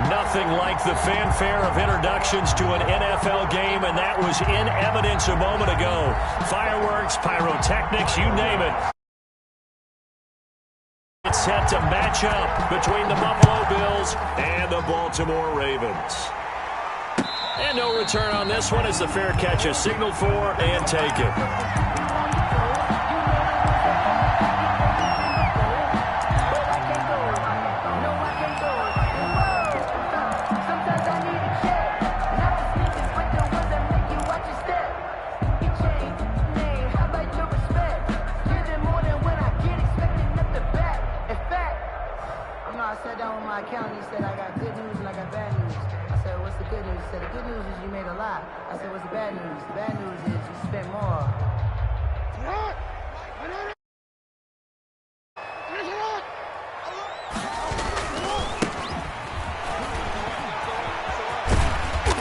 Nothing like the fanfare of introductions to an NFL game, and that was in evidence a moment ago. Fireworks, pyrotechnics, you name it. It's set to match up between the Buffalo Bills and the Baltimore Ravens. And no return on this one as the fair catch is signaled for and taken. He said, I got good news and I got bad news. I said, what's the good news? He said, the good news is you made a lot. I said, what's the bad news? The bad news is you spent more.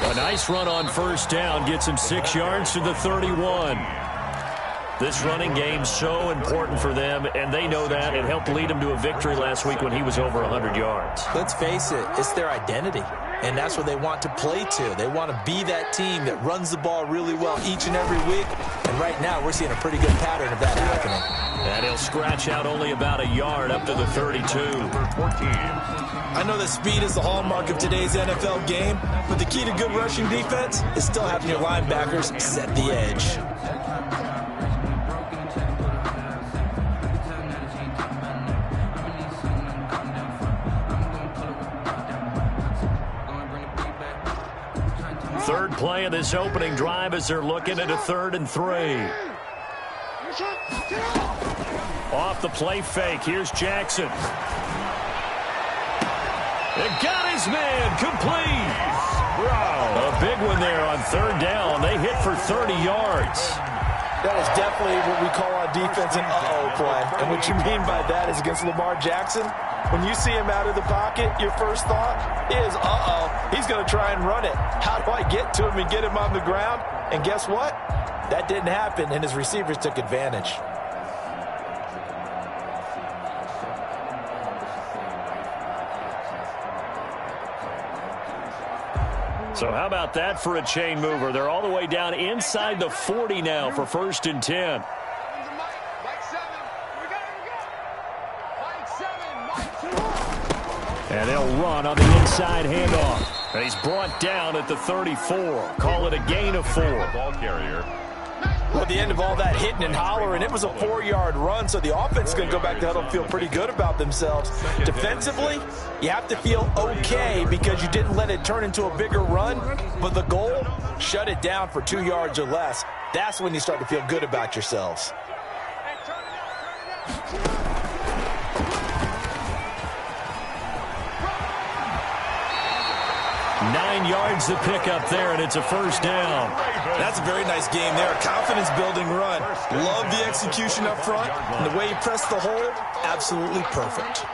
A nice run on first down gets him 6 yards to the 31. This running game's so important for them, and they know that. It helped lead them to a victory last week when he was over 100 yards. Let's face it, it's their identity, and that's what they want to play to. They want to be that team that runs the ball really well each and every week, and right now we're seeing a pretty good pattern of that happening. And he'll scratch out only about a yard up to the 32. I know that speed is the hallmark of today's NFL game, but the key to good rushing defense is still having your linebackers set the edge. Third play of this opening drive as they're looking at a 3rd and 3. Off the play fake. Here's Jackson. It got his man complete. Wow. A big one there on 3rd down. They hit for 30 yards. That is definitely what we call on defense an uh-oh play. And what you mean by that is against Lamar Jackson, when you see him out of the pocket, your first thought is, uh-oh, he's going to try and run it. How do I get to him and get him on the ground? And guess what? That didn't happen, and his receivers took advantage. So how about that for a chain mover? They're all the way down inside the 40 now for 1st and 10. And they'll run on the inside handoff. And he's brought down at the 34. Call it a gain of 4. Ball carrier. Well, at the end of all that hitting and hollering, it was a 4-yard run, so the offense is going to go back to huddle and feel pretty good about themselves. Defensively, you have to feel okay because you didn't let it turn into a bigger run, but the goal, shut it down for 2 yards or less. That's when you start to feel good about yourselves. 9 yards to pick up there, and it's a 1st down. That's a very nice game there. Confidence-building run. Love the execution up front. And the way he pressed the hole, absolutely perfect.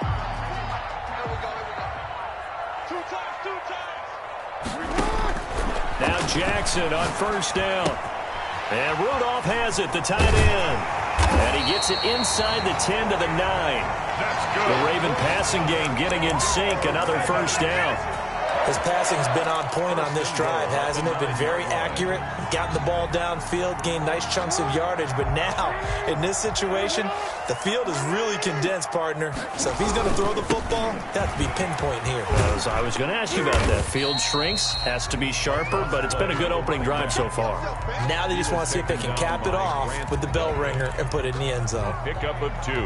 Now Jackson on 1st down. And Rudolph has it, the tight end. And he gets it inside the 10 to the 9. That's good. The Raven passing game getting in sync, another 1st down. His passing's been on point on this drive, hasn't it? Been very accurate, gotten the ball downfield, gained nice chunks of yardage. But now, in this situation, the field is really condensed, partner. So if he's going to throw the football, that has to be pinpoint here. I was going to ask you about that. Field shrinks, has to be sharper, but it's been a good opening drive so far. Now they just want to see if they can cap it off with the bell ringer and put it in the end zone. Pickup of 2.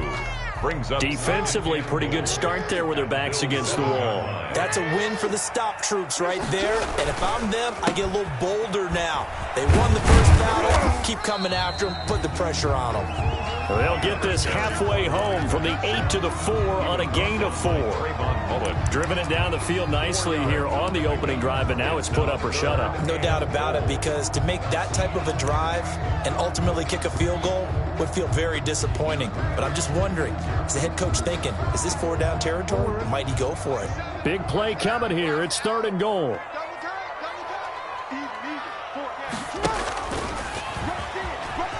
Brings up defensively, pretty good start there with their backs against the wall. That's a win for the stop troops right there. And if I'm them, I get a little bolder now. They won the first battle. Keep coming after them. Put the pressure on them. They'll get this halfway home from the 8 to the 4 on a gain of 4. Driven it down the field nicely here on the opening drive, and now it's put up or shut up. No doubt about it, because to make that type of a drive and ultimately kick a field goal would feel very disappointing. But I'm just wondering, is the head coach thinking, is this 4-down territory, or might he go for it? Big play coming here. It's 3rd and goal.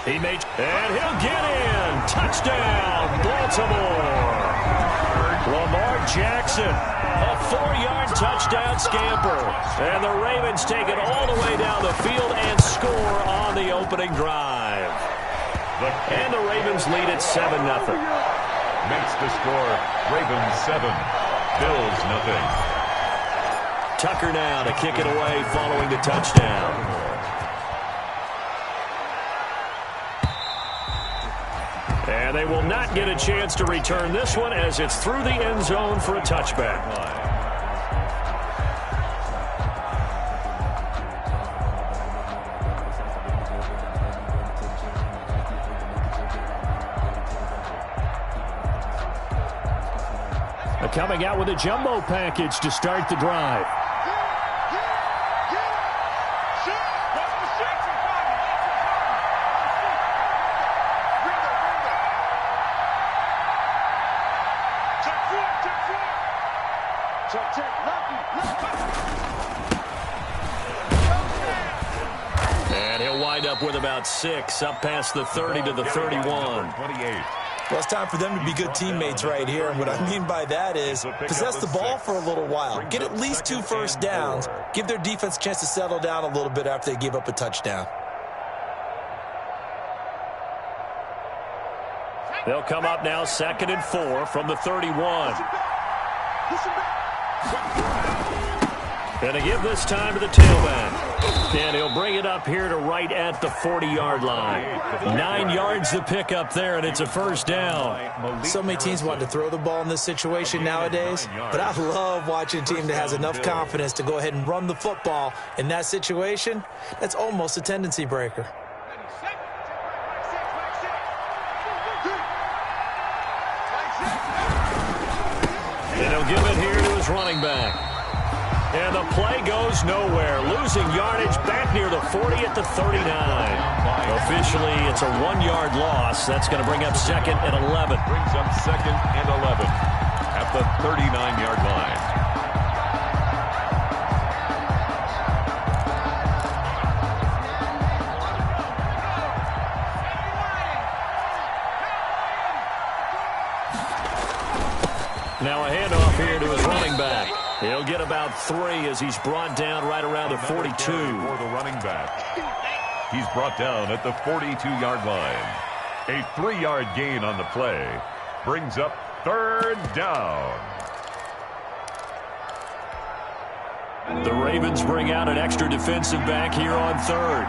He made, and he'll get in. Touchdown, Baltimore. Lamar Jackson, a 4-yard touchdown scamper. And the Ravens take it all the way down the field and score on the opening drive. And the Ravens lead at 7-0. Makes the score Ravens 7, Bills 0. Tucker now to kick it away following the touchdown. And they will not get a chance to return this one as it's through the end zone for a touchback. Coming out with a jumbo package to start the drive. And he'll wind up with about 6, up past the 30 to the 31. 28. Well, it's time for them to be good teammates right here. And what I mean by that is possess the ball for a little while. Get at least 2 first downs. Give their defense a chance to settle down a little bit after they give up a touchdown. They'll come up now 2nd and 4 from the 31. And they give this time to the tailback. And he'll bring it up here to right at the 40-yard line. 9 yards to pick up there, and it's a first down. So many teams want to throw the ball in this situation nowadays, but I love watching a team that has enough confidence to go ahead and run the football. In that situation, that's almost a tendency breaker. And he'll give it here to his running back. And the play goes nowhere. Losing yardage back near the 40 at the 39. Officially, it's a 1-yard loss. That's going to bring up 2nd and 11. Brings up 2nd and 11 at the 39-yard line. Now a handoff here to his running back. He'll get about 3 as he's brought down right around the 42. For the running back. He's brought down at the 42-yard line. A 3-yard gain on the play. Brings up 3rd down. The Ravens bring out an extra defensive back here on 3rd.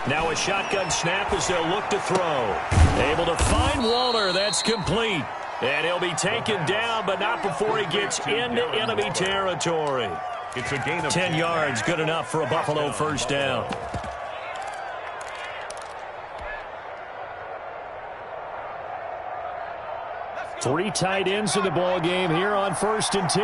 Now a shotgun snap as they'll look to throw. Able to find Waller. That's complete. And he'll be taken down, but not before he gets into enemy territory. It's a gain of 10 yards, good enough for a Buffalo first down. Three tight ends in the ball game here on 1st and 10.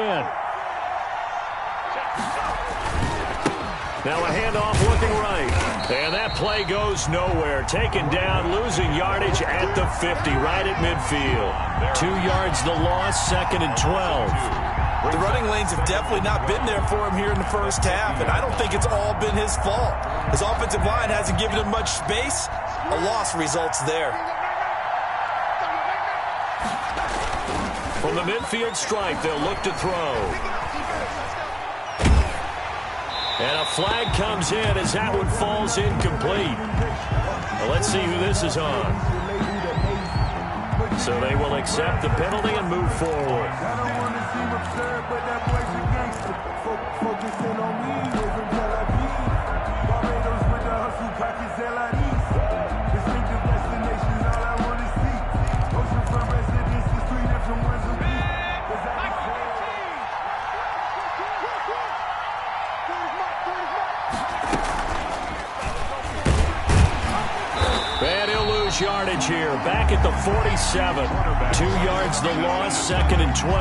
Now a handoff looking right. And that play goes nowhere. Taken down, losing yardage at the 50, right at midfield. 2 yards the loss, 2nd and 12. The running lanes have definitely not been there for him here in the first half, and I don't think it's all been his fault. His offensive line hasn't given him much space. A loss results there. From the midfield stripe, they'll look to throw. And a flag comes in as that one falls incomplete. Well, let's see who this is on. So they will accept the penalty and move forward. Yardage here, back at the 47. 2 yards the loss, 2nd and 12.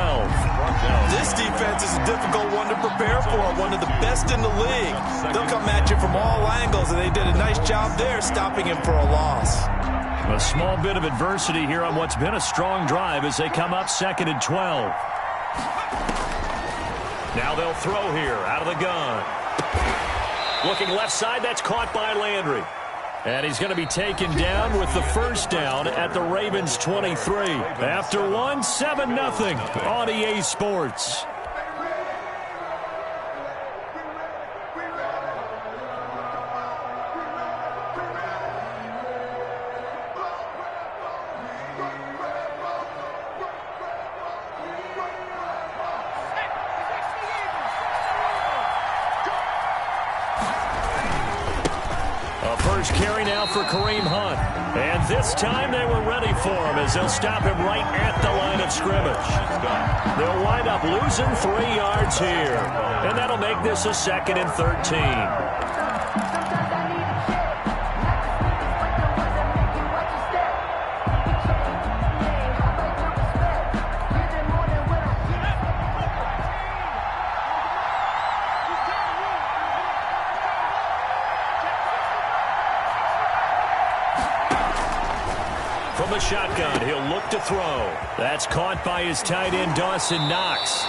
This defense is a difficult one to prepare for, one of the best in the league. They'll come at you from all angles, and they did a nice job there stopping him for a loss. A small bit of adversity here on what's been a strong drive as they come up 2nd and 12. Now they'll throw here out of the gun. Looking left side, that's caught by Landry. And he's going to be taken down with the first down at the Ravens 23. After one, 7-0 on EA Sports. Carry now for Kareem Hunt. And this time they were ready for him as they'll stop him right at the line of scrimmage. They'll wind up losing 3 yards here. And that'll make this a 2nd and 13. From the shotgun, he'll look to throw. That's caught by his tight end, Dawson Knox.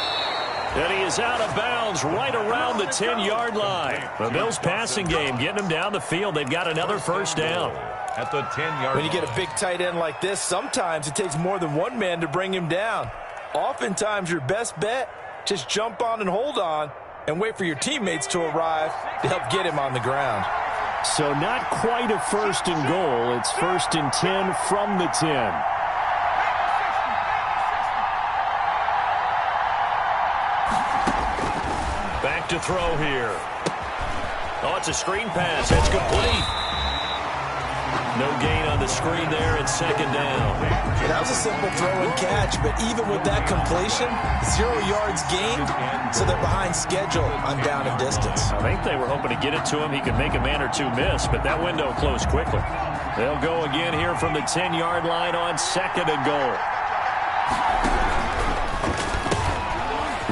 And he is out of bounds right around the 10-yard line. The Bills passing game getting him down the field. They've got another first down. At the 10-yard line. When you get a big tight end like this, sometimes it takes more than one man to bring him down. Oftentimes, your best bet, just jump on and hold on and wait for your teammates to arrive to help get him on the ground. So not quite a 1st and goal. It's 1st and 10 from the 10. Back to throw here. Oh, it's a screen pass. That's complete. No gain on the screen there. It's 2nd down. That was a simple throw and catch, but even with that completion, 0 yards gained, so they're behind schedule on down and distance. I think they were hoping to get it to him. He could make a man or two miss, but that window closed quickly. They'll go again here from the 10-yard line on 2nd and goal.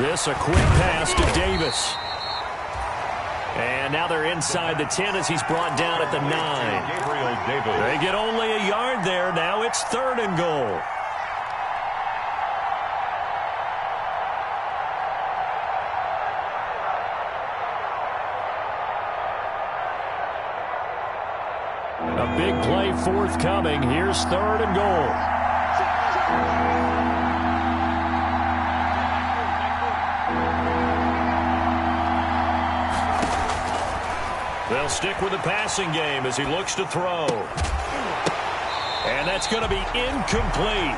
This a quick pass to Davis. And now they're inside the 10 as he's brought down at the 9. Gabriel Davis. They get only a yard there. Now it's 3rd and goal. A big play forthcoming. Here's 3rd and goal. They'll stick with the passing game as he looks to throw. And that's going to be incomplete.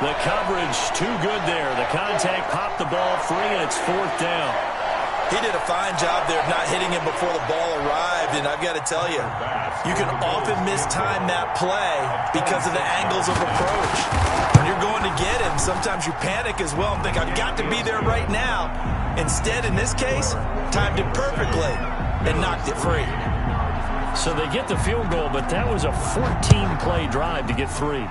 The coverage too good there. The contact popped the ball free, and it's 4th down. He did a fine job there of not hitting him before the ball arrived, and I've got to tell you, you can often mistime that play because of the angles of approach. When you're going to get him, sometimes you panic as well and think, I've got to be there right now. Instead, in this case, timed it perfectly and knocked it free. So they get the field goal, but that was a 14-play drive to get 3.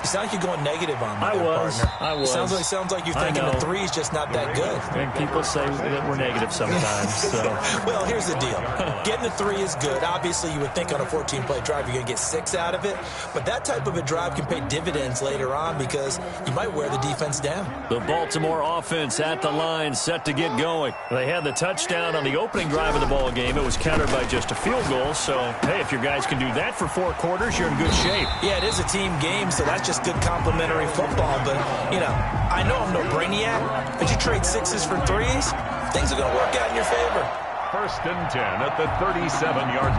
You sound like you're going negative on me, partner. I was. Sounds like you're thinking the 3's just not that good. And people say that we're negative sometimes. So. Well, here's the deal. Getting the 3 is good. Obviously, you would think on a 14-play drive you're going to get 6 out of it. But that type of a drive can pay dividends later on because you might wear the defense down. The Baltimore offense at the line, set to get going. They had the touchdown on the opening drive of the ball game. It was countered by just a field goal. So, hey, if your guys can do that for 4 quarters, you're in good shape. Yeah, it is a team game, so that's just good complimentary football. But, you know, I know I'm no brainiac, but you trade 6s for 3s, things are going to work out in your favor. 1st and 10 at the 37-yard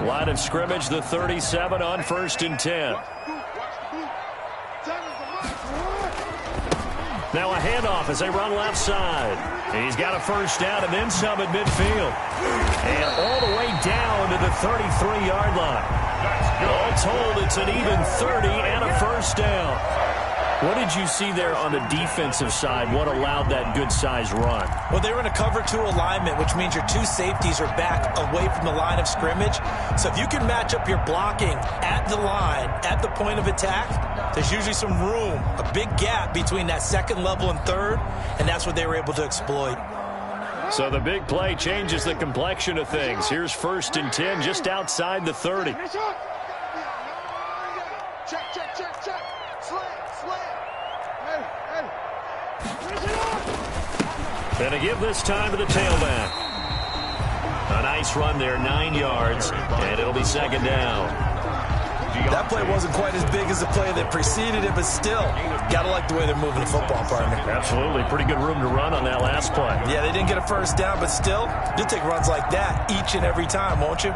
line. Line of scrimmage, the 37 on 1st and 10. Now a handoff as they run left side. He's got a first down and then some at midfield. And all the way down to the 33-yard line. All told, it's an even 30 and a first down. What did you see there on the defensive side? What allowed that good-sized run? Well, they were in a cover 2 alignment, which means your 2 safeties are back away from the line of scrimmage. So if you can match up your blocking at the line, at the point of attack, there's usually some room, a big gap between that 2nd level and 3rd, and that's what they were able to exploit. So the big play changes the complexion of things. Here's 1st and 10 just outside the 30. Check. Slant. Hey. And to give this time to the tailback. A nice run there, 9 yards, and it'll be 2nd down. That play wasn't quite as big as the play that preceded it, but still, gotta like the way they're moving the football, partner. Absolutely. Pretty good room to run on that last play. Yeah, they didn't get a 1st down, but still, you'll take runs like that each and every time, won't you?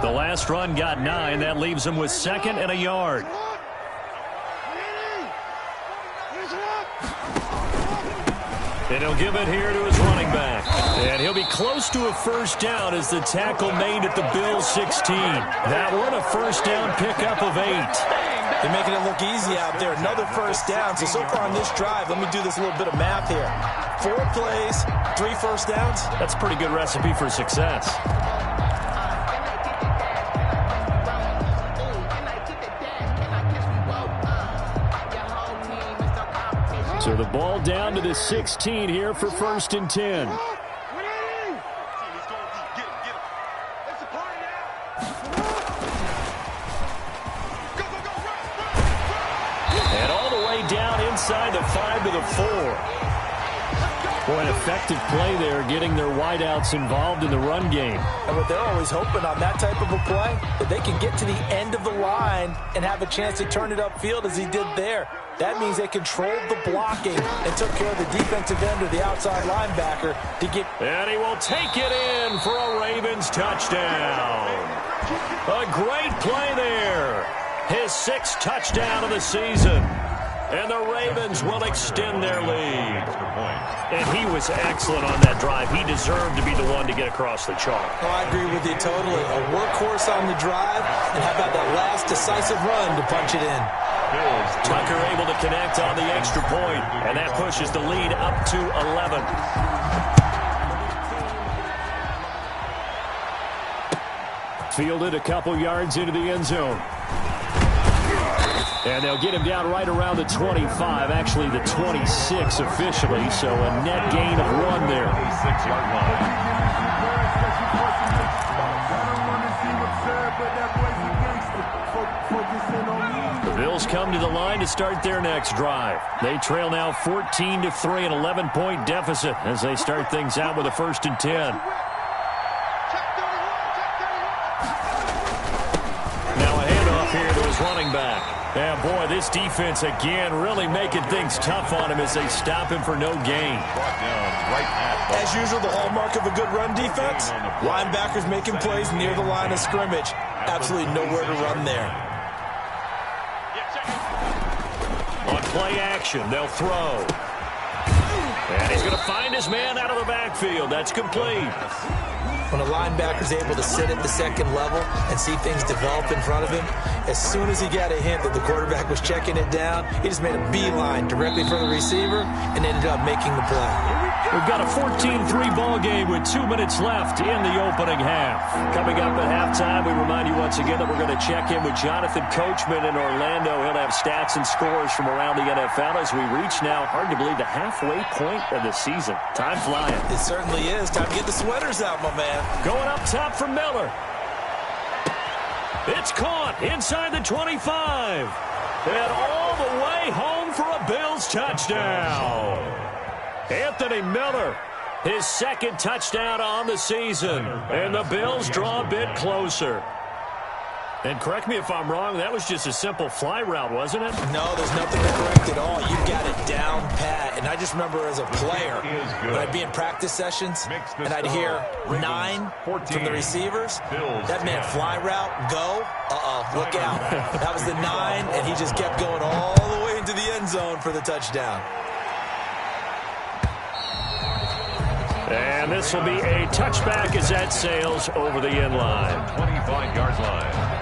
The last run got 9. That leaves him with 2nd and a yard. And he'll give it here to his running back. And he'll be close to a 1st down as the tackle made at the Bills 16. That one, a 1st down pickup of 8. They're making it look easy out there. Another 1st down. So far on this drive, let me do this little bit of math here. 4 plays, 3 1st downs. That's a pretty good recipe for success. So the ball down to the 16 here for 1st and 10. And all the way down inside the 5 to the 4. Boy, an effective play there, getting their wideouts involved in the run game. And what they're always hoping on that type of a play, that they can get to the end of the line and have a chance to turn it upfield as he did there. That means they controlled the blocking and took care of the defensive end or the outside linebacker to get. And he will take it in for a Ravens touchdown. A great play there. His 6th touchdown of the season. And the Ravens will extend their lead. And he was excellent on that drive. He deserved to be the one to get across the chalk. Oh, I agree with you totally. A workhorse on the drive, and how about that last decisive run to punch it in? Tucker able to connect on the extra point, and that pushes the lead up to 11. Fielded a couple yards into the end zone. And they'll get him down right around the 25, actually the 26 officially, so a net gain of 1 there. 6-yard line. The Bills come to the line to start their next drive. They trail now 14-3, an 11-point deficit as they start things out with a 1st and 10. Now a handoff here to his running back. Yeah, boy, this defense again really making things tough on him as they stop him for no gain. As usual, the hallmark of a good run defense, linebackers making plays near the line of scrimmage. Absolutely nowhere to run there. On play action, they'll throw. And he's going to find his man out of the backfield. That's complete. When a linebacker's able to sit at the 2nd level and see things develop in front of him, as soon as he got a hint that the quarterback was checking it down, he just made a beeline directly for the receiver and ended up making the play. We've got a 14-3 ball game with 2 minutes left in the opening half. Coming up at halftime, we remind you once again that we're going to check in with Jonathan Coachman in Orlando. He'll have stats and scores from around the NFL as we reach now, hard to believe, the halfway point of the season. Time flying. It certainly is. Time to get the sweaters out, my man. Going up top for Miller. It's caught inside the 25. And all the way home for a Bills touchdown. Anthony Miller, his 2nd touchdown on the season. And the Bills draw a bit closer. And correct me if I'm wrong, that was just a simple fly route, wasn't it? No, there's nothing to correct at all. You got it down pat. And I just remember as a player, when I'd be in practice sessions, and I'd hear 9 from the receivers. That meant fly route, go, look out. That was the 9, and he just kept going all the way into the end zone for the touchdown. And this will be a touchback as that sails over the end line. 25-yard line.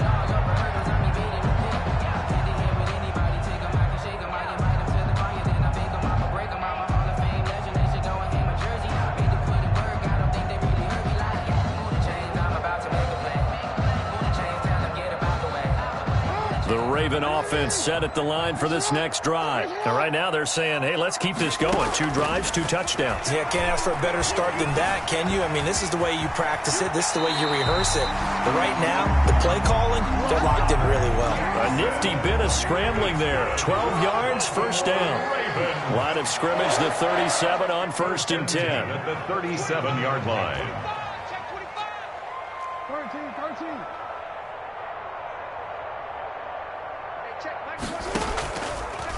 Raven offense set at the line for this next drive. And right now they're saying, hey, let's keep this going. 2 drives, 2 touchdowns. Yeah, can't ask for a better start than that, can you? I mean, this is the way you practice it. This is the way you rehearse it. But right now, the play calling, they're locked in really well. A nifty bit of scrambling there. 12 yards, first down. Line of scrimmage, the 37 on 1st and 10. At the 37-yard line. 13.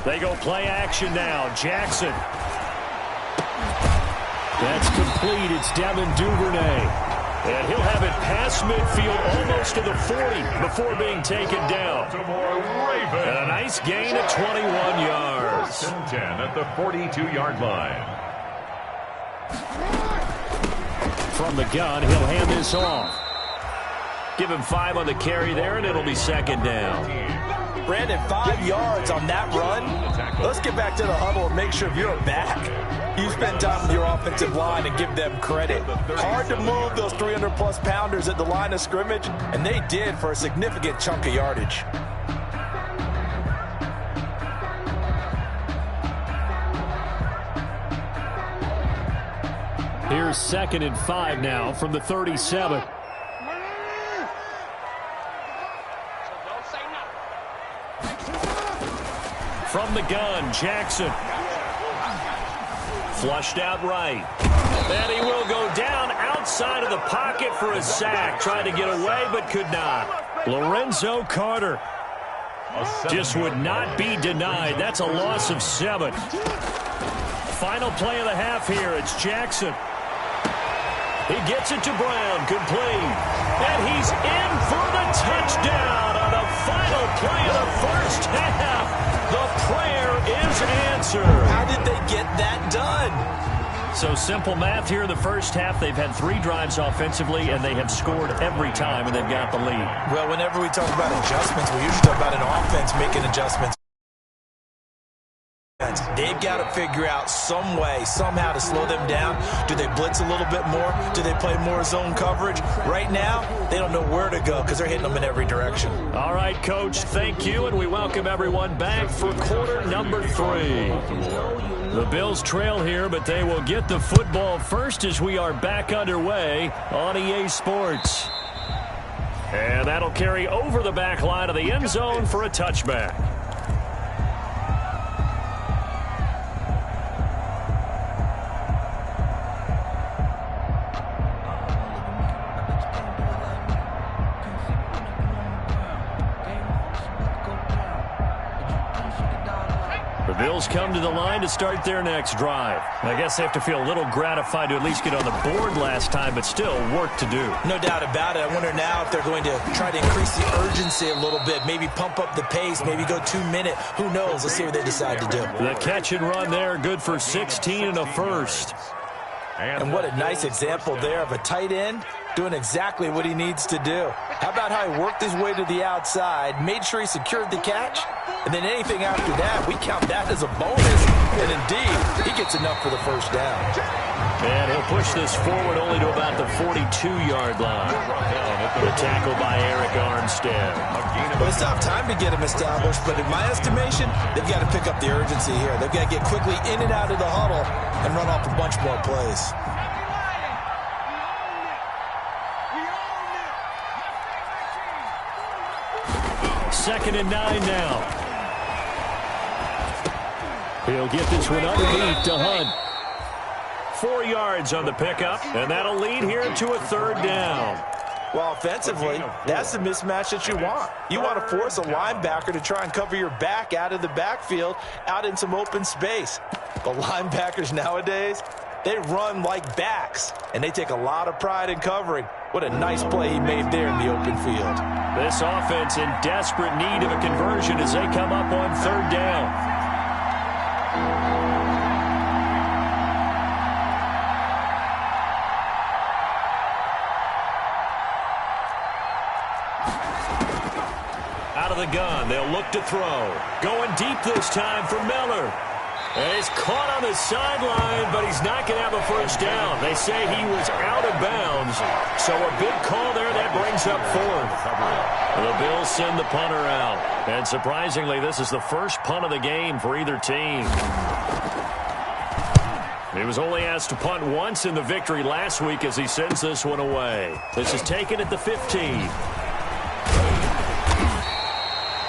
They go play action now. Jackson. That's complete. It's Devin Duvernay. And he'll have it past midfield almost to the 40 before being taken down. And a nice gain of 21 yards. 10 at the 42-yard line. From the gun, he'll hand this off. Give him 5 on the carry there, and it'll be 2nd down. Brandon, 5 yards on that run. Let's get back to the huddle and make sure if you're a back, you spend time with your offensive line and give them credit. Hard to move those 300-plus pounders at the line of scrimmage, and they did for a significant chunk of yardage. Here's 2nd and 5 now from the 37. From the gun, Jackson. Flushed out right. And he will go down outside of the pocket for a sack. Tried to get away, but could not. Lorenzo Carter just would not be denied. That's a loss of 7. Final play of the half here. It's Jackson. He gets it to Brown, complete. And he's in for the touchdown on the final play of the first half. The prayer is answered. How did they get that done? So simple math here in the first half. They've had 3 drives offensively, and they have scored every time, and they've got the lead. Well, whenever we talk about adjustments, we usually talk about an offense making adjustments. They've got to figure out some way, somehow to slow them down. Do they blitz a little bit more? Do they play more zone coverage? Right now, they don't know where to go because they're hitting them in every direction. All right, Coach, thank you, and we welcome everyone back for quarter number 3. The Bills trail here, but they will get the football first as we are back underway on EA Sports. And that'll carry over the back line of the end zone for a touchback. The Bills come to the line to start their next drive. I guess they have to feel a little gratified to at least get on the board last time, but still work to do. No doubt about it. I wonder now if they're going to try to increase the urgency a little bit, maybe pump up the pace, maybe go 2-minute. Who knows? Let's see what they decide to do. The catch and run there, good for 16 and a first. And what a nice example there of a tight end doing exactly what he needs to do. How about how he worked his way to the outside, made sure he secured the catch, and then anything after that, we count that as a bonus. And indeed, he gets enough for the first down. And he'll push this forward only to about the 42-yard line. The tackle by Eric Armstead. Well, it's not time to get him established, but in my estimation, they've got to pick up the urgency here. They've got to get quickly in and out of the huddle and run off a bunch more plays. Second and 9 now. He'll get this one underneath to Hunt. 4 yards on the pickup, and that'll lead here to a 3rd down. Well, offensively, that's the mismatch that you want. You want to force a linebacker to try and cover your back out of the backfield, out in some open space. The linebackers nowadays, they run like backs, and they take a lot of pride in covering. What a nice play he made there in the open field. This offense in desperate need of a conversion as they come up on 3rd down. Out of the gun, they'll look to throw. Going deep this time for Miller. And he's caught on the sideline, but he's not going to have a first down. They say he was out of bounds, so a big call there. That brings up fourth. The Bills send the punter out. And surprisingly, this is the first punt of the game for either team. He was only asked to punt once in the victory last week as he sends this one away. This is taken at the 15.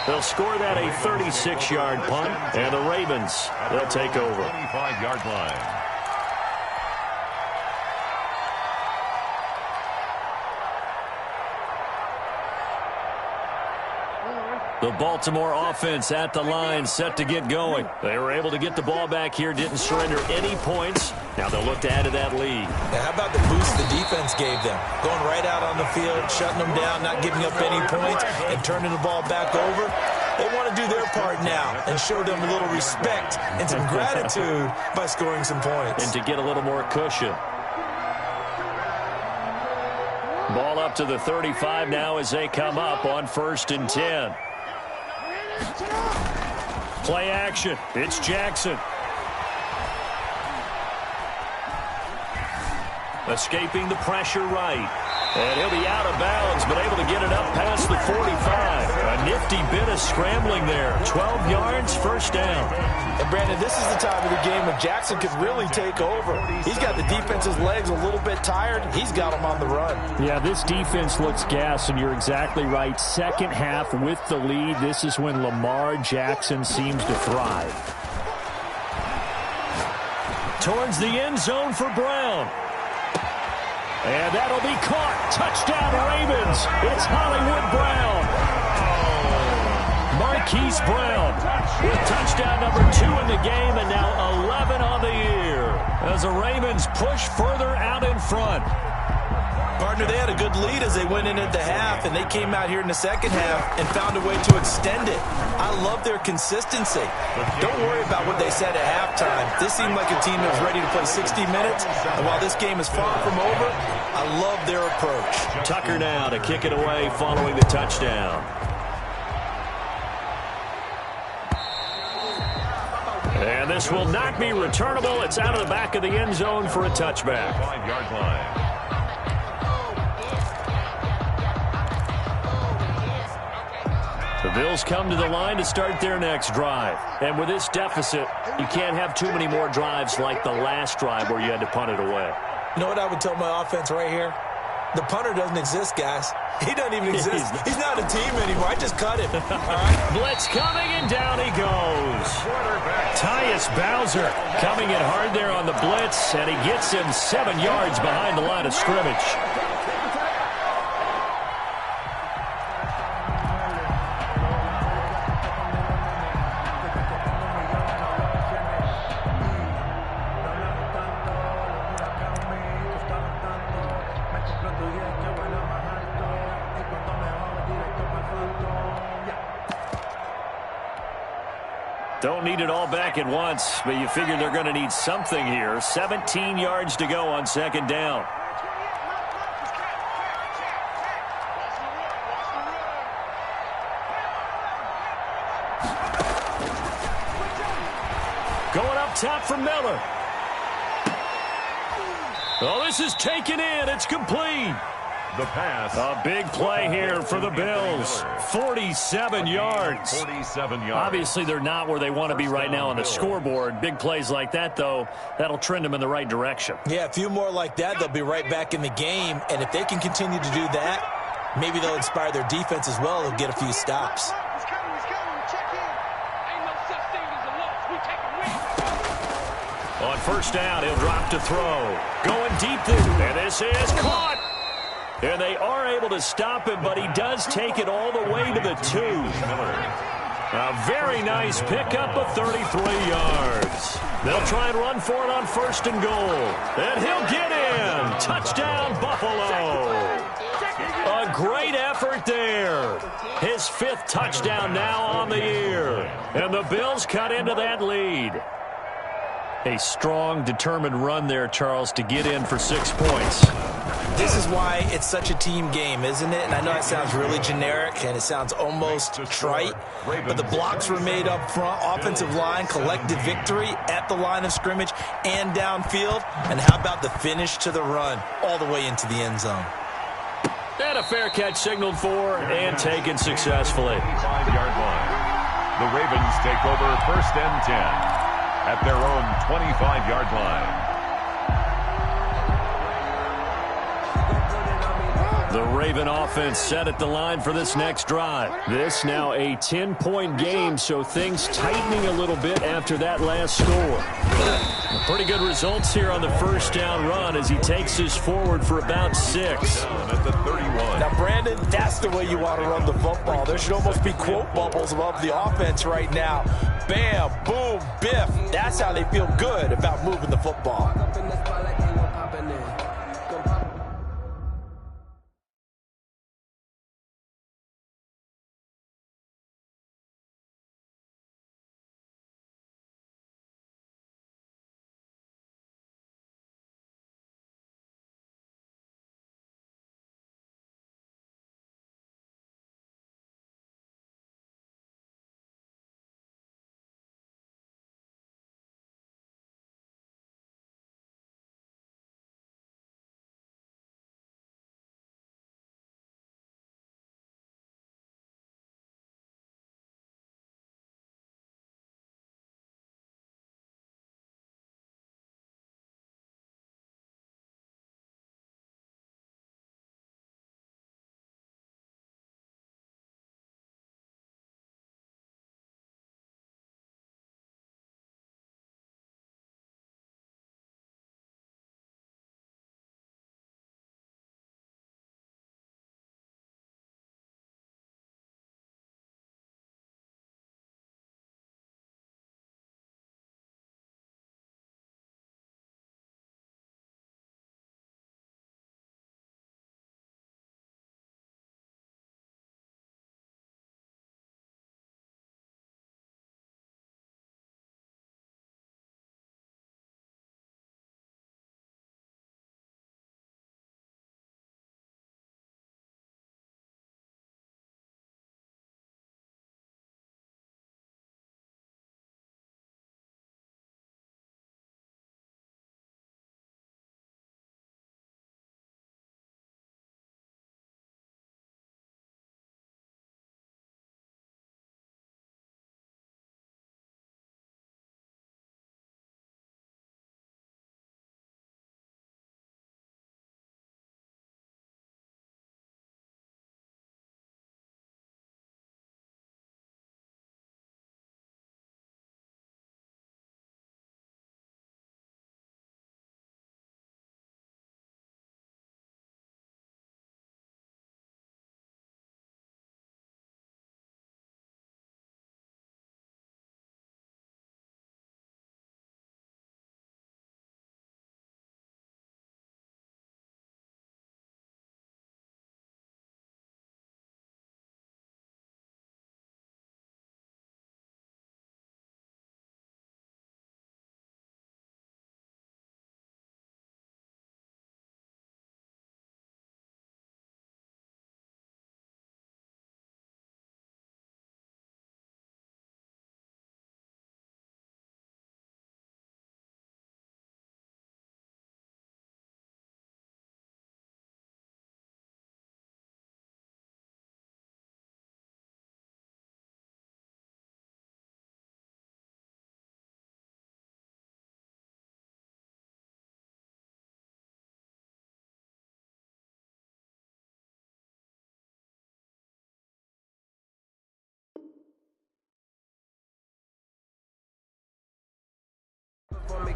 They'll score that a 36-yard punt, and the Ravens, they'll take over. 25-yard line. The Baltimore offense at the line, set to get going. They were able to get the ball back here, didn't surrender any points. Now they'll look to add to that lead. Now, how about the boost the defense gave them? Going right out on the field, shutting them down, not giving up any points, and turning the ball back over. They want to do their part now and show them a little respect and some gratitude by scoring some points. And to get a little more cushion. Ball up to the 35 now as they come up on 1st and 10. Play action. It's Jackson. Escaping the pressure right. And he'll be out of bounds, but able to get it up past the 45. A nifty bit of scrambling there. 12 yards, first down. And, Brandon, this is the time of the game when Jackson could really take over. He's got the defense's legs a little bit tired. He's got them on the run. Yeah, this defense looks gassed, and you're exactly right. Second half with the lead, this is when Lamar Jackson seems to thrive. Towards the end zone for Brown. And that'll be caught. Touchdown, Ravens. It's Hollywood Brown. Marquise Brown with touchdown number 2 in the game, and now 11 on the year as the Ravens push further out in front. Partner, they had a good lead as they went in at the half, and they came out here in the second half and found a way to extend it. I love their consistency. Don't worry about what they said at halftime. This seemed like a team that was ready to play 60 minutes, and while this game is far from over, I love their approach. Tucker now to kick it away following the touchdown. And this will not be returnable. It's out of the back of the end zone for a touchback. 5-yard line. The Bills come to the line to start their next drive. And with this deficit, you can't have too many more drives like the last drive where you had to punt it away. You know what I would tell my offense right here? The punter doesn't exist, guys. He doesn't even exist. He's not a team anymore. I just cut him. All right? Blitz coming, and down he goes. Tyus Bowser coming in hard there on the blitz, and he gets him 7 yards behind the line of scrimmage. Don't need it all back at once, but you figure they're going to need something here. 17 yards to go on second down. Going up top for Miller. Oh, this is taken in. It's complete. The pass. A big play here for the Bills. 47 yards. 47 yards. Obviously, they're not where they want to be right now on the scoreboard. Big plays like that, though, that'll trend them in the right direction. Yeah, a few more like that, they'll be right back in the game. And if they can continue to do that, maybe they'll inspire their defense as well and get a few stops. On first down, he'll drop to throw. Going deep there. And this is caught. And they are able to stop him, but he does take it all the way to the 2. A very nice pickup of 33 yards. They'll try and run for it on first and goal. And he'll get in. Touchdown, Buffalo. A great effort there. His 5th touchdown now on the year. And the Bills cut into that lead. A strong, determined run there, Charles, to get in for 6 points. This is why it's such a team game, isn't it? And I know that sounds really generic and it sounds almost trite, but the blocks were made up front, offensive line, collective victory at the line of scrimmage and downfield. And how about the finish to the run all the way into the end zone? And a fair catch signaled for and taken successfully. 5-yard line. The Ravens take over 1st and 10 at their own 25-yard line. The Raven offense set at the line for this next drive. This now a 10-point game, so things tightening a little bit after that last score. Pretty good results here on the first down run as he takes us forward for about 6. At the 31. Now, Brandon, that's the way you want to run the football. There should almost be quote bubbles above the offense right now. Bam, boom, biff. That's how they feel good about moving the football.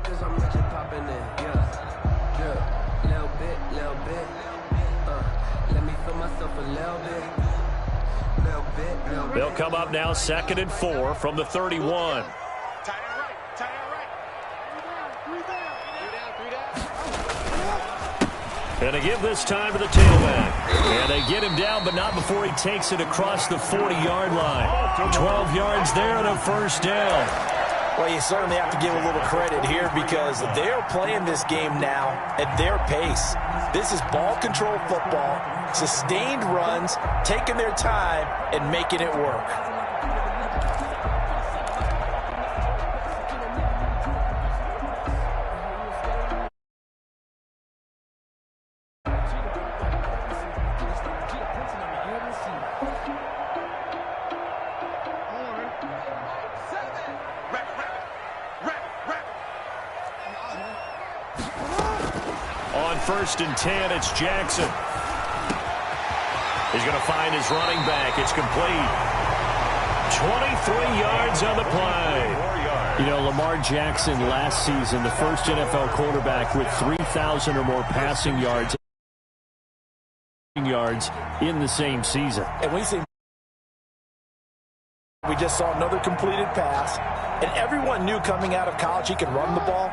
Cause I'm rich and poppin' in, yeah, little bit, let me feel myself a little bit. They'll come up now 2nd and 4 from the 31. And they give this time to the tailback. And they get him down, but not before he takes it across the 40-yard line. 12 yards there and a first down. Well, you certainly have to give a little credit here because they're playing this game now at their pace. This is ball control football, sustained runs, taking their time, and making it work. On 1st and 10, it's Jackson. He's going to find his running back. It's complete. 23 yards on the play. You know, Lamar Jackson last season, the first NFL quarterback with 3,000 or more passing yards in the same season. And we just saw another completed pass, and everyone knew coming out of college he could run the ball.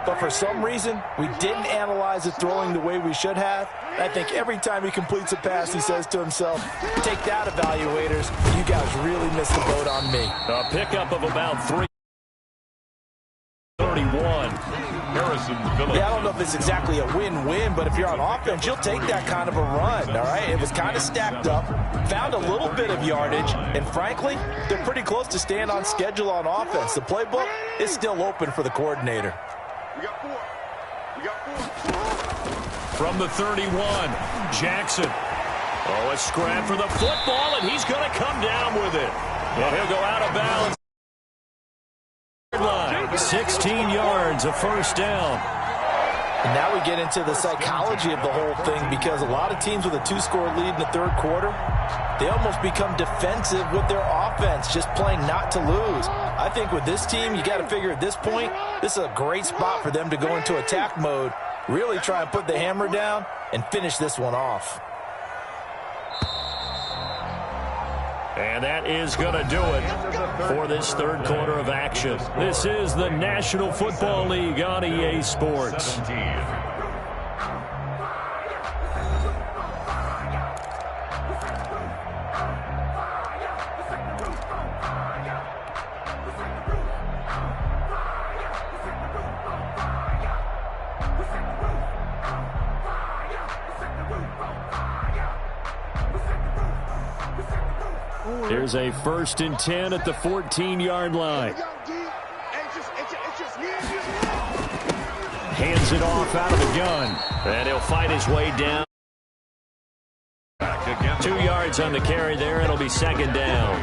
But for some reason, we didn't analyze it throwing the way we should have. I think every time he completes a pass, he says to himself, take that, evaluators. You guys really missed the boat on me. A pickup of about 3:31. Harrison Phillips. Yeah, I don't know if it's exactly a win-win, but if you're on offense, you'll take that kind of a run, all right? It was kind of stacked up, found a little bit of yardage, and frankly, they're pretty close to staying on schedule on offense. The playbook is still open for the coordinator. We got four. From the 31, Jackson. Oh, a scrap for the football, and he's going to come down with it. And he'll go out of bounds. 16 yards, a first down. And now we get into the psychology of the whole thing because a lot of teams with a 2-score lead in the third quarter, they almost become defensive with their offense, just playing not to lose. I think with this team, you got to figure at this point, this is a great spot for them to go into attack mode, really try and put the hammer down and finish this one off. And that is going to do it for this third quarter of action. This is the National Football League on EA Sports. 17. Here's a 1st and 10 at the 14-yard line. Hands it off out of the gun. And he'll fight his way down. 2 yards on the carry there. It'll be second down.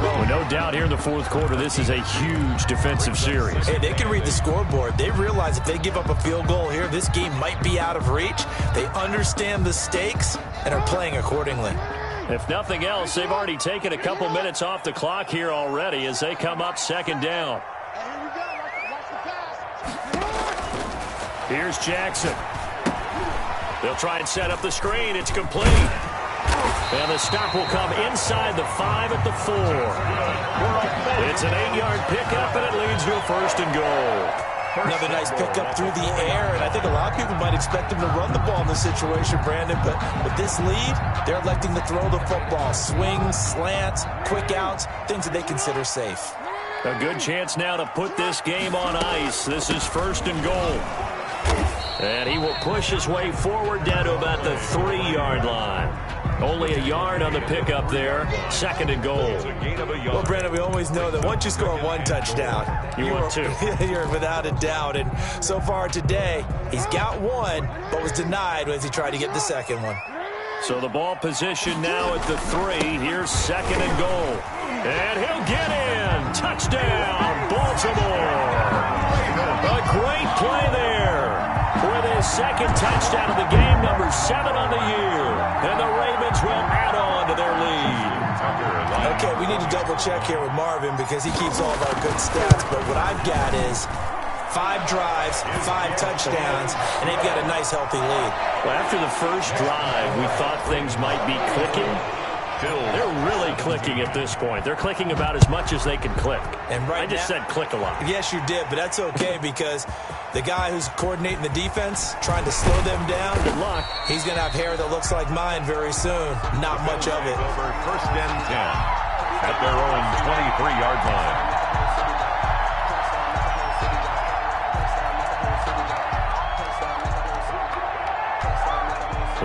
Well, no doubt here in the fourth quarter, this is a huge defensive series. Hey, they can read the scoreboard. They realize if they give up a field goal here, this game might be out of reach. They understand the stakes and are playing accordingly. If nothing else, they've already taken a couple minutes off the clock here already as they come up second down. Here's Jackson. They'll try and set up the screen. It's complete. And the stop will come inside the 5 at the 4. It's an 8-yard pickup, and it leads to a 1st and goal. Another nice pickup through the air, and I think a lot of people might expect him to run the ball in this situation, Brandon, but with this lead, they're electing to throw the football. Swings, slants, quick outs, things that they consider safe. A good chance now to put this game on ice. This is 1st and goal. And he will push his way forward down to about the 3-yard line. Only a yard on the pickup there. 2nd and goal. Well, Brandon, we always know that once you score one touchdown, you want two. You're without a doubt. And so far today, he's got one, but was denied as he tried to get the second one. So the ball position now at the 3. Here's 2nd and goal. And he'll get in. Touchdown, Baltimore. A great play there. With his 2nd touchdown of the game, number 7 on the year. And the Ravens will add on to their lead. Okay, we need to double check here with Marvin because he keeps all of our good stats. But what I've got is 5 drives, 5 touchdowns, and they've got a nice, healthy lead. Well, after the first drive, we thought things might be clicking. They're really clicking at this point. They're clicking about as much as they can click. And right I just said click a lot. Yes, you did, but that's okay because the guy who's coordinating the defense, trying to slow them down, good luck. He's going to have hair that looks like mine very soon. Not much of it. Over 1st and 10 at their own 23-yard line.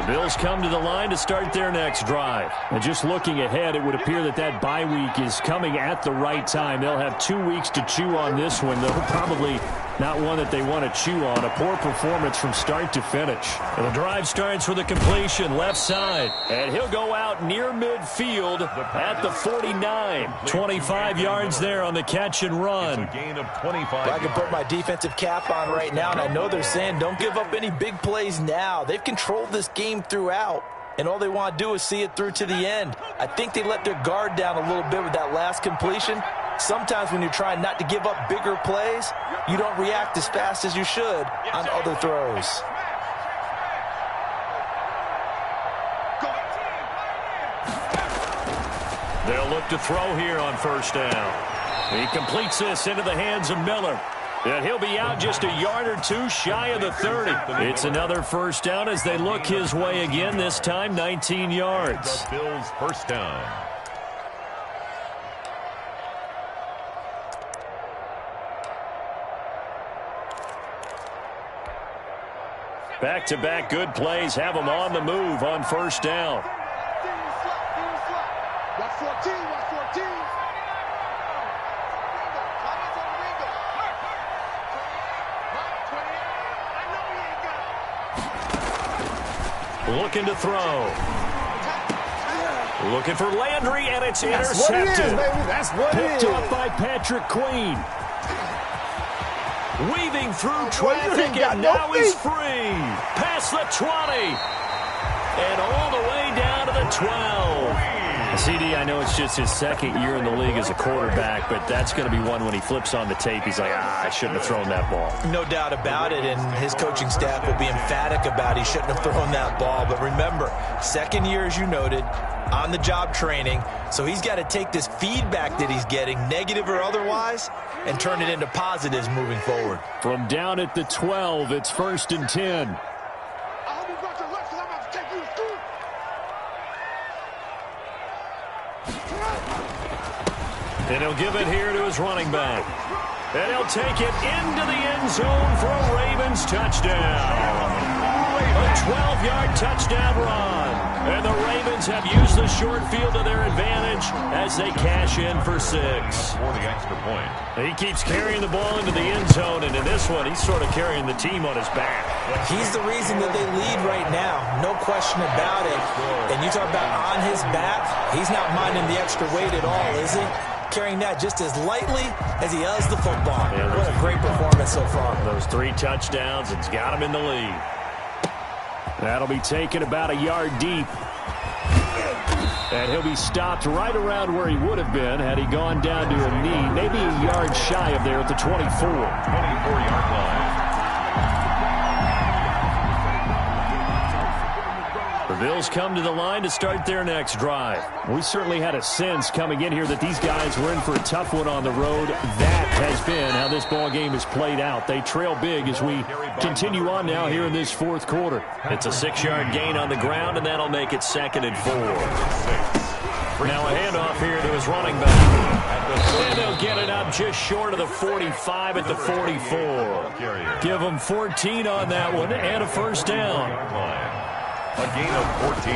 Bills come to the line to start their next drive. And just looking ahead, it would appear that that bye week is coming at the right time. They'll have 2 weeks to chew on this one, though probably not one that they want to chew on. A poor performance from start to finish. And the drive starts with a completion left side. And he'll go out near midfield at the 49. 25 yards there on the catch and run. It's a gain of 25 Well, I can put my defensive cap on right now, and I know they're saying don't give up any big plays now. They've controlled this game throughout, and all they want to do is see it through to the end. I think they let their guard down a little bit with that last completion. Sometimes when you're trying not to give up bigger plays, you don't react as fast as you should on other throws. They'll look to throw here on first down. He completes this into the hands of Miller. And he'll be out just a yard or two shy of the 30. It's another first down as they look his way again, this time 19 yards. The Bills first down. Back-to-back good plays have them on the move on first down. Watch 14, watch 14. Looking to throw. Looking for Landry, and it's That's what it intercepted. is, baby. That's what it is. Picked up by Patrick Queen. Weaving through traffic, and now he's free. Past the 20. And all the way down to the 12. CD, I know it's just his second year in the league as a quarterback, but that's going to be one when he flips on the tape. He's like, I shouldn't have thrown that ball. No doubt about it, and his coaching staff will be emphatic about he shouldn't have thrown that ball. But remember, second year, as you noted, on-the-job training, so he's got to take this feedback that he's getting, negative or otherwise, and turn it into positives moving forward. From down at the 12, it's 1st and 10. I hope you got your lunch because I'm about to take you to school. And he'll give it here to his running back. And he'll take it into the end zone for a Ravens touchdown. A 12-yard touchdown run. And the Ravens have used the short field to their advantage as they cash in for 6. For the extra point. He keeps carrying the ball into the end zone, and in this one, he's sort of carrying the team on his back. He's the reason that they lead right now, no question about it. And you talk about on his back, he's not minding the extra weight at all, is he? Carrying that just as lightly as he does the football. Yeah, what a great performance so far. Those 3 touchdowns, it's got him in the lead. That'll be taken about a yard deep. And he'll be stopped right around where he would have been had he gone down to a knee, maybe a yard shy of there at the 24. 24-yard line. The Bills come to the line to start their next drive. We certainly had a sense coming in here that these guys were in for a tough one on the road. That has been how this ball game is played out. They trail big as we continue on now here in this fourth quarter. It's a 6-yard gain on the ground, and that'll make it 2nd and 4. Now a handoff here to his running back. And they'll get it up just short of the 45 at the 44. Give them 14 on that one and a first down. A gain of 14.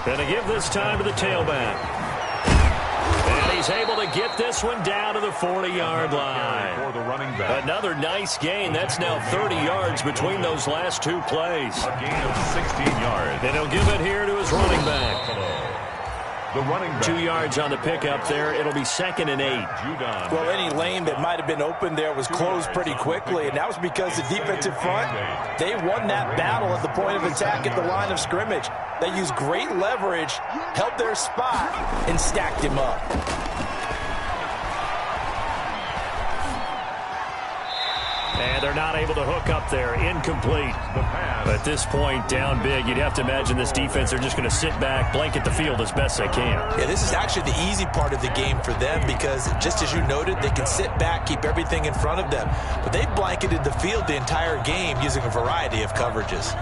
And to give this time to the tailback. And he's able to get this one down to the 40-yard line. For the running back. Another nice gain. That's now 30 yards between those last 2 plays. A gain of 16 yards. And he'll give it here to his running back. The running back. 2 yards on the pickup there. It'll be 2nd and 8. Judon. Well, any lane that might have been open there was closed pretty quickly, and that was because the defensive front, they won that battle at the point of attack at the line of scrimmage. They used great leverage, held their spot, and stacked him up. And they're not able to hook up there. Incomplete. At this point, down big, you'd have to imagine this defense are just going to sit back, blanket the field as best they can. Yeah, this is actually the easy part of the game for them because, just as you noted, they can sit back, keep everything in front of them. But they've blanketed the field the entire game using a variety of coverages.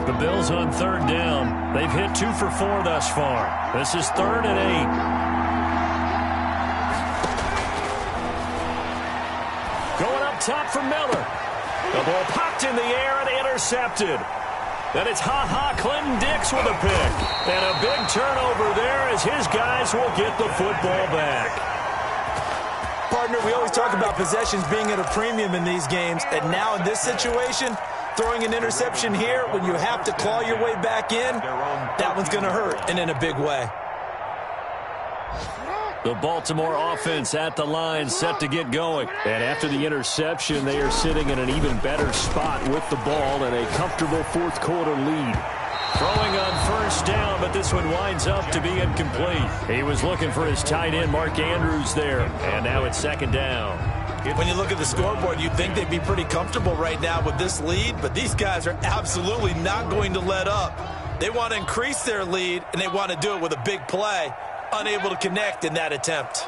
The Bills on 3rd down. They've hit 2 for 4 thus far. This is 3rd and 8. Going up top for Miller. The ball popped in the air and intercepted. And it's Clinton Dix with a pick. And a big turnover there as his guys will get the football back. Partner, we always talk about possessions being at a premium in these games. And now in this situation, throwing an interception here when you have to claw your way back in, that one's going to hurt, and in a big way. The Baltimore offense at the line, set to get going. And after the interception, they are sitting in an even better spot with the ball and a comfortable fourth quarter lead. Throwing on first down, but this one winds up to be incomplete. He was looking for his tight end, Mark Andrews, there. And now it's second down. When you look at the scoreboard, you'd think they'd be pretty comfortable right now with this lead, but these guys are absolutely not going to let up. They want to increase their lead, and they want to do it with a big play. Unable to connect in that attempt.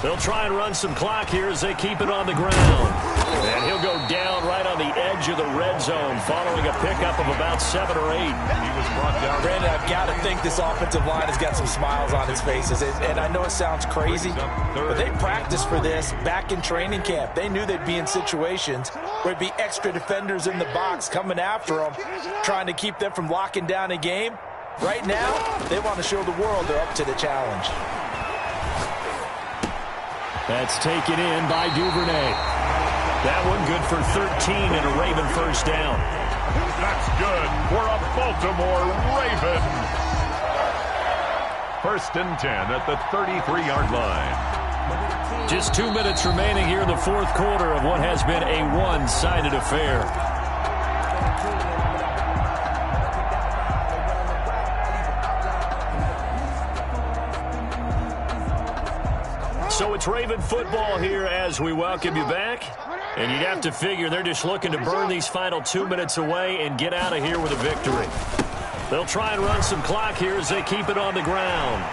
They'll try and run some clock here as they keep it on the ground. And he'll go down right on the edge of the red zone following a pickup of about 7 or 8. He was brought down. Brandon, I've got to think this offensive line has got some smiles on its faces. And I know it sounds crazy, but they practiced for this back in training camp. They knew they'd be in situations where it'd be extra defenders in the box coming after them, trying to keep them from locking down a game. Right now, they want to show the world they're up to the challenge. That's taken in by Duvernay. That one good for 13 and a Raven first down. That's good for a Baltimore Raven. First and 10 at the 33-yard line. Just 2 minutes remaining here in the fourth quarter of what has been a one-sided affair. So it's Raven football here as we welcome you back. And you'd have to figure they're just looking to burn these final 2 minutes away and get out of here with a victory. They'll try and run some clock here as they keep it on the ground.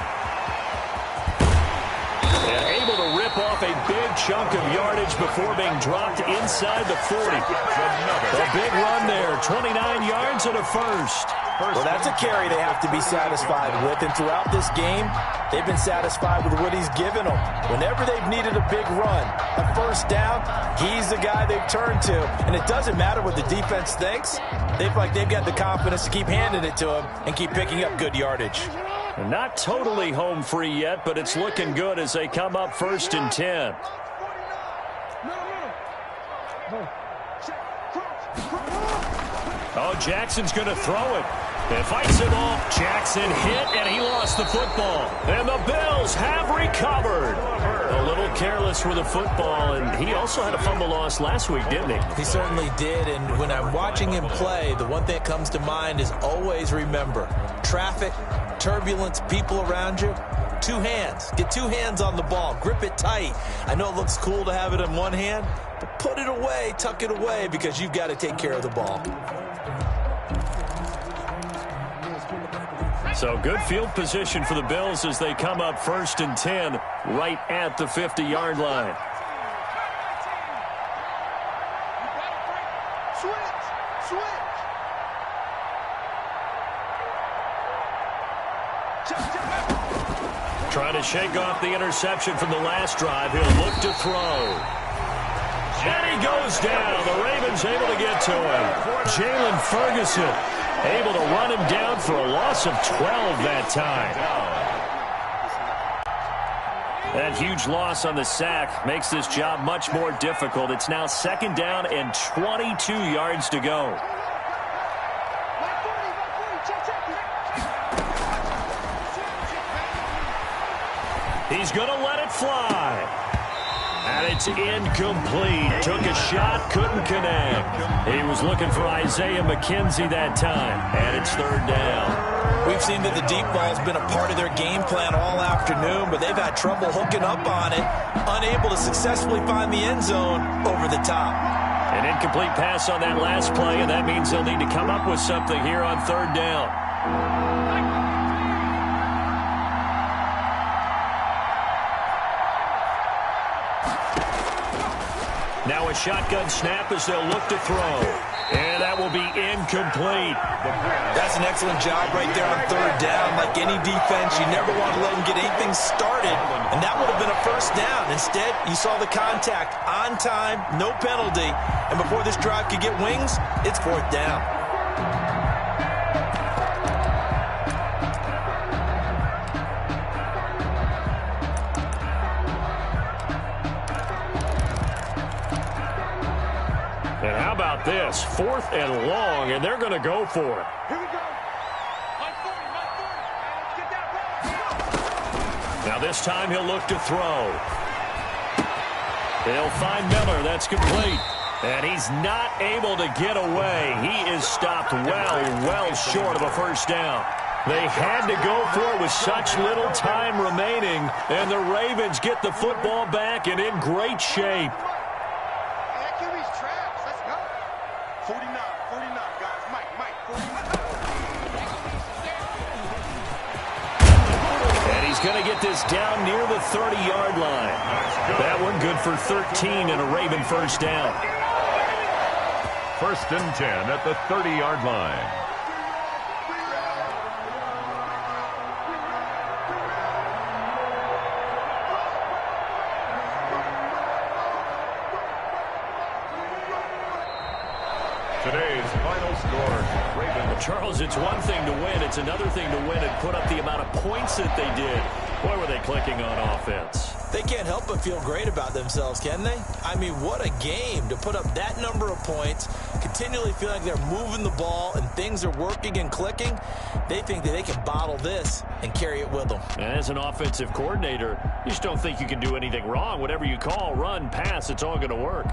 And able to rip off a big chunk of yardage before being dropped inside the 40. A big run there, 29 yards and a first. Well, that's a carry they have to be satisfied with. And throughout this game, they've been satisfied with what he's given them. Whenever they've needed a big run, a first down, he's the guy they've turned to. And it doesn't matter what the defense thinks. They feel like they've got the confidence to keep handing it to him and keep picking up good yardage. Not totally home free yet, but it's looking good as they come up first and 10. Oh, Jackson's going to throw it. And fights it off. Jackson hit, and he lost the football. And the Bills have recovered. A little careless with the football, and he also had a fumble loss last week, didn't he? He certainly did, and when I'm watching him play, the one thing that comes to mind is always remember, traffic, turbulence, people around you, 2 hands. Get 2 hands on the ball. Grip it tight. I know it looks cool to have it in one hand, but put it away, tuck it away, because you've got to take care of the ball. So good field position for the Bills as they come up first and 10 right at the 50-yard line. Trying to shake off the interception from the last drive. He'll look to throw. And he goes down. The Ravens able to get to him. Jalen Ferguson able to run him down for a loss of 12 that time. That huge loss on the sack makes this job much more difficult. It's now second down and 22 yards to go. He's going to let it fly. And it's incomplete. Took a shot, couldn't connect. He was looking for Isaiah McKenzie that time. And it's third down. We've seen that the deep ball's been a part of their game plan all afternoon, but they've had trouble hooking up on it, unable to successfully find the end zone over the top. An incomplete pass on that last play, and that means they'll need to come up with something here on third down. Now a shotgun snap as they'll look to throw. And that will be incomplete. That's an excellent job right there on third down. Like any defense, you never want to let them get anything started, and that would have been a first down. Instead, you saw the contact on time, no penalty, and before this drive could get wings, it's fourth down. And how about this? 4th and long, and they're going to go for it. Here we go. Line 40, line 40. Let's get that ball. Now this time he'll look to throw. They'll find Miller. That's complete. And he's not able to get away. He is stopped well short of a first down. They had to go for it with such little time remaining, and the Ravens get the football back and in great shape. That QB's trash. Let's go. 49, guys. Mike, 49. And he's going to get this down near the 30-yard line. That one good for 13 and a Raven first down. 1st and 10 at the 30-yard line. Today's final score, Ravens. Charles, it's one thing to win. It's another thing to win and put up the amount of points that they did. Boy, were they clicking on offense. They can't help but feel great about themselves, can they? I mean, what a game to put up that number of points, continually feel like they're moving the ball and things are working and clicking. They think that they can bottle this and carry it with them. As an offensive coordinator, you just don't think you can do anything wrong. Whatever you call, run, pass, it's all going to work.